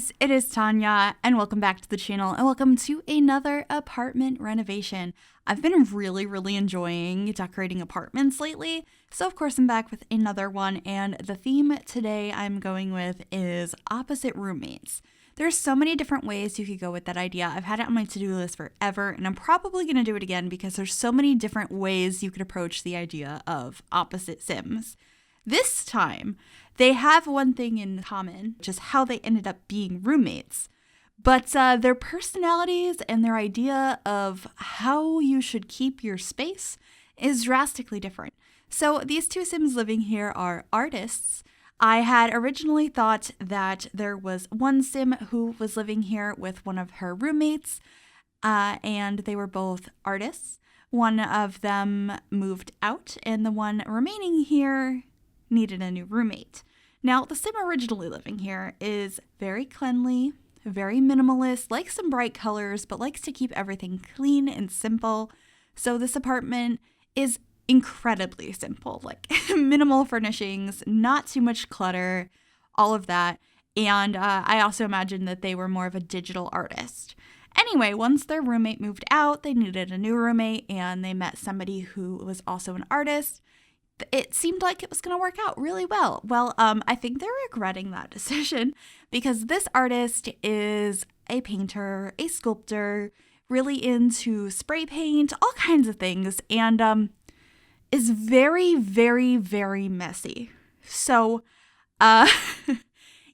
guys, it is Tanya, and welcome back to the channel, and welcome to another apartment renovation. I've been really enjoying decorating apartments lately, so of course I'm back with another one, and the theme today I'm going with is opposite roommates. There's so many different ways you could go with that idea. I've had it on my to-do list forever, and I'm probably going to do it again because there's so many different ways you could approach the idea of opposite Sims. This time, they have one thing in common, which is how they ended up being roommates. But their personalities and their idea of how you should keep your space is drastically different. So these two Sims living here are artists. I had originally thought that there was one Sim who was living here with one of her roommates, and they were both artists. One of them moved out, and the one remaining here needed a new roommate. Now, the Sim originally living here is very cleanly, very minimalist, likes some bright colors, but likes to keep everything clean and simple. So this apartment is incredibly simple, like minimal furnishings, not too much clutter, all of that. And I also imagined that they were more of a digital artist. Anyway, once their roommate moved out, they needed a new roommate, and they met somebody who was also an artist. It seemed like it was going to work out really well. Well, I think they're regretting that decision because this artist is a painter, a sculptor, really into spray paint, all kinds of things, and is very messy. So,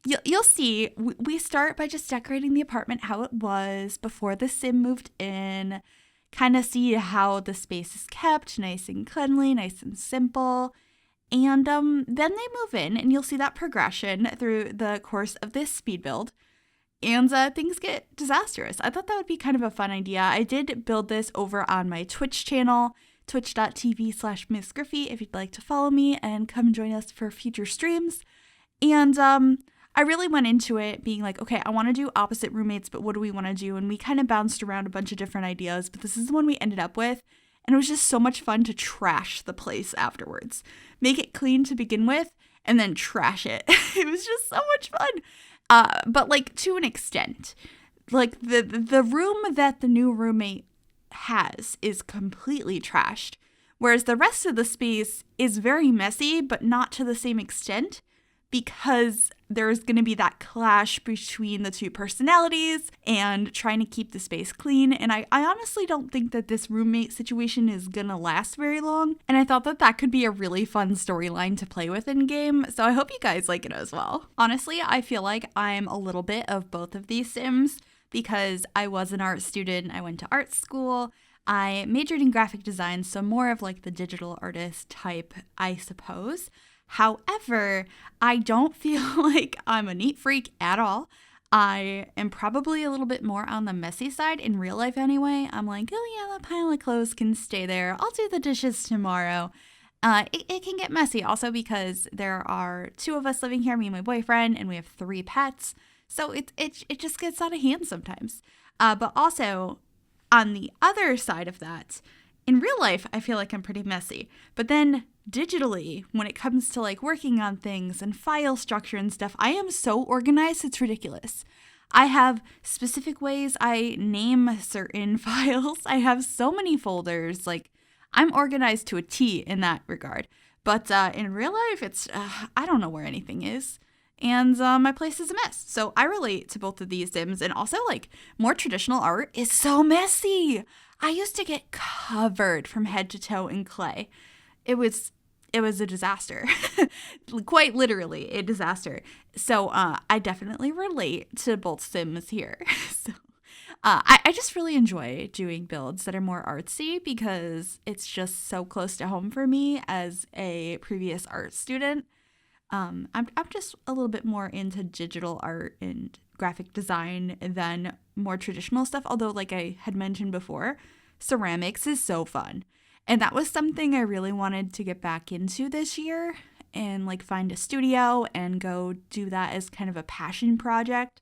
you'll see, we start by just decorating the apartment how it was before the Sim moved in. Kind of see how the space is kept nice and cleanly, nice and simple. And then they move in, and you'll see that progression through the course of this speed build. And things get disastrous. I thought that would be kind of a fun idea. I did build this over on my Twitch channel, twitch.tv/Miss Gryphi, if you'd like to follow me and come join us for future streams. And I really went into it being like, okay, I want to do opposite roommates, but what do we want to do? And we kind of bounced around a bunch of different ideas, but this is the one we ended up with. And it was just so much fun to trash the place afterwards. Make it clean to begin with, and then trash it. It was just so much fun. But like to an extent, like the room that the new roommate has is completely trashed, whereas the rest of the space is very messy, but not to the same extent, because there's going to be that clash between the two personalities and trying to keep the space clean. And I honestly don't think that this roommate situation is going to last very long. And I thought that that could be a really fun storyline to play with in game. So I hope you guys like it as well. Honestly, I feel like I'm a little bit of both of these Sims because I was an art student. I went to art school. I majored in graphic design, so more of like the digital artist type, I suppose. However, I don't feel like I'm a neat freak at all. I am probably a little bit more on the messy side in real life anyway. I'm like, oh yeah, that pile of clothes can stay there. I'll do the dishes tomorrow. It can get messy also because there are two of us living here, me and my boyfriend, and we have 3 pets. So it just gets out of hand sometimes. But also, on the other side of that, in real life, I feel like I'm pretty messy. But then digitally, when it comes to like working on things and file structure and stuff, I am so organized, it's ridiculous. I have specific ways I name certain files. I have so many folders. Like, I'm organized to a T in that regard. But in real life, it's, I don't know where anything is. And my place is a mess. So I relate to both of these Sims. And also, like, more traditional art is so messy. I used to get covered from head to toe in clay. It was a disaster. Quite literally a disaster. So I definitely relate to both Sims here. So I just really enjoy doing builds that are more artsy because it's just so close to home for me as a previous art student. I'm just a little bit more into digital art and graphic design than more traditional stuff. Although, like I had mentioned before, ceramics is so fun. And that was something I really wanted to get back into this year and like find a studio and go do that as kind of a passion project.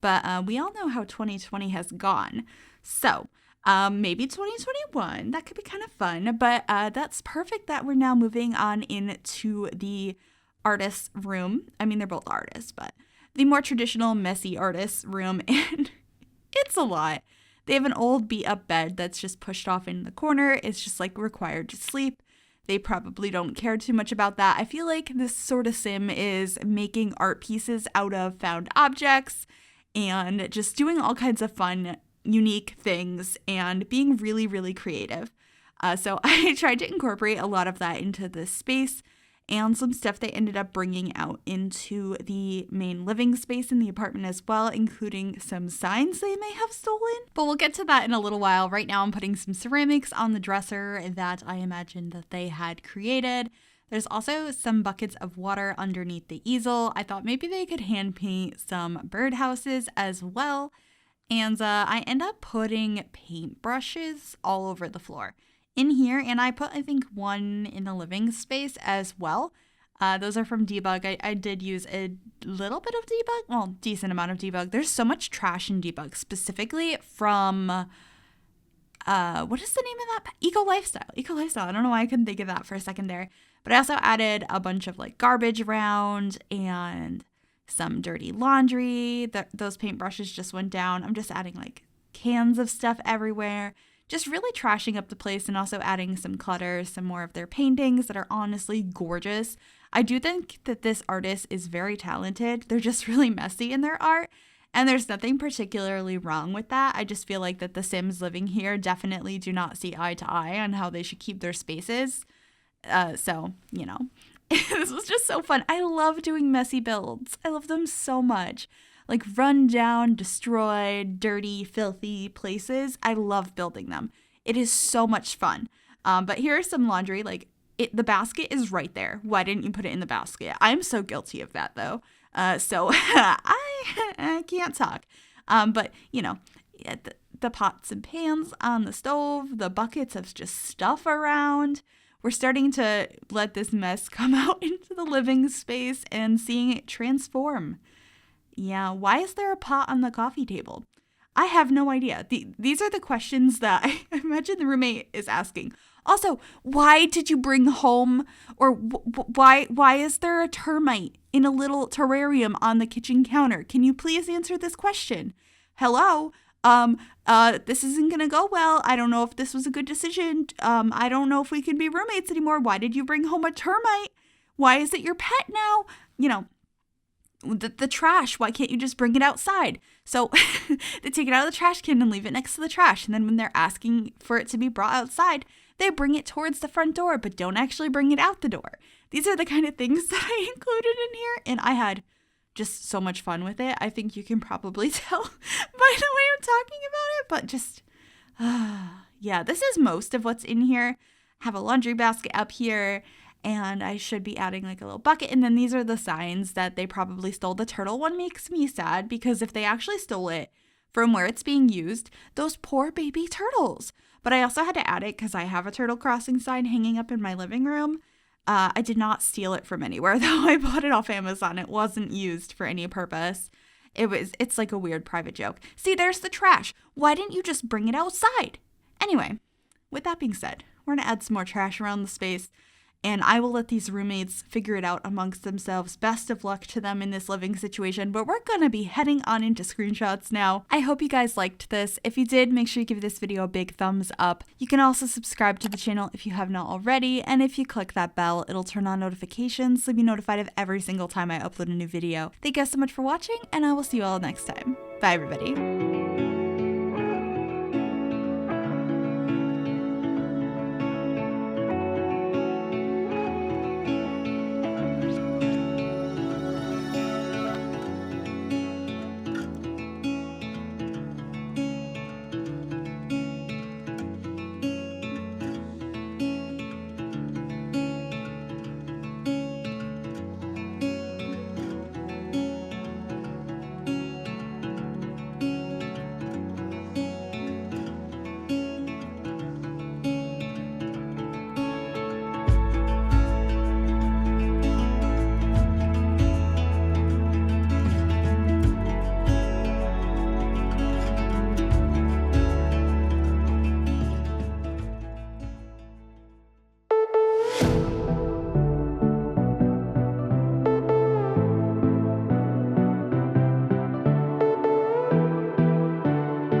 But we all know how 2020 has gone. So maybe 2021, that could be kind of fun. But that's perfect that we're now moving on into the artist's room. I mean, they're both artists, but the more traditional messy artist room, and it's a lot. They have an old beat up bed that's just pushed off in the corner. It's just like required to sleep. They probably don't care too much about that. I feel like this sort of sim is making art pieces out of found objects and just doing all kinds of fun, unique things and being really, really creative. So I tried to incorporate a lot of that into this space and some stuff they ended up bringing out into the main living space in the apartment as well, including some signs they may have stolen. But we'll get to that in a little while. Right now I'm putting some ceramics on the dresser that I imagined that they had created. There's also some buckets of water underneath the easel. I thought maybe they could hand paint some birdhouses as well. And I end up putting paintbrushes all over the floor in here, and I put, I think, one in the living space as well. Those are from Debug. I did use a little bit of Debug, well, decent amount of Debug. There's so much trash in Debug, specifically from, what is the name of that? Eco Lifestyle. I don't know why I couldn't think of that for a second there. But I also added a bunch of like garbage around and some dirty laundry. Those paintbrushes just went down. I'm just adding like cans of stuff everywhere. Just really trashing up the place and also adding some clutter, some more of their paintings that are honestly gorgeous. I do think that this artist is very talented. They're just really messy in their art, and there's nothing particularly wrong with that. I just feel like that the Sims living here definitely do not see eye to eye on how they should keep their spaces. So, you know, this was just so fun. I love doing messy builds. I love them so much. Like run down, destroyed, dirty, filthy places. I love building them. It is so much fun. But here's some laundry. Like the basket is right there. Why didn't you put it in the basket? I'm so guilty of that though. So I can't talk. But you know, the pots and pans on the stove, the buckets of just stuff around. We're starting to let this mess come out into the living space and seeing it transform. Yeah, why is there a pot on the coffee table? I have no idea. These are the questions that I imagine the roommate is asking. Also, why did you bring home, or why is there a termite in a little terrarium on the kitchen counter? Can you please answer this question? Hello? This isn't gonna go well. I don't know if this was a good decision. I don't know if we can be roommates anymore. Why did you bring home a termite? Why is it your pet now? You know, the trash, why can't you just bring it outside? So they take it out of the trash can and leave it next to the trash. And then when they're asking for it to be brought outside, they bring it towards the front door, but don't actually bring it out the door. These are the kind of things that I included in here. And I had just so much fun with it. I think you can probably tell by the way I'm talking about it, but just, yeah, this is most of what's in here. I have a laundry basket up here. And I should be adding like a little bucket. And then these are the signs that they probably stole. The turtle one makes me sad because if they actually stole it from where it's being used, those poor baby turtles. But I also had to add it because I have a turtle crossing sign hanging up in my living room. I did not steal it from anywhere, though. I bought it off Amazon. It wasn't used for any purpose. It's like a weird private joke. See, there's the trash. Why didn't you just bring it outside? Anyway, with that being said, we're going to add some more trash around the space. And I will let these roommates figure it out amongst themselves. Best of luck to them in this living situation. But we're going to be heading on into screenshots now. I hope you guys liked this. If you did, make sure you give this video a big thumbs up. You can also subscribe to the channel if you have not already. And if you click that bell, it'll turn on notifications so you'll be notified of every single time I upload a new video. Thank you guys so much for watching, and I will see you all next time. Bye, everybody.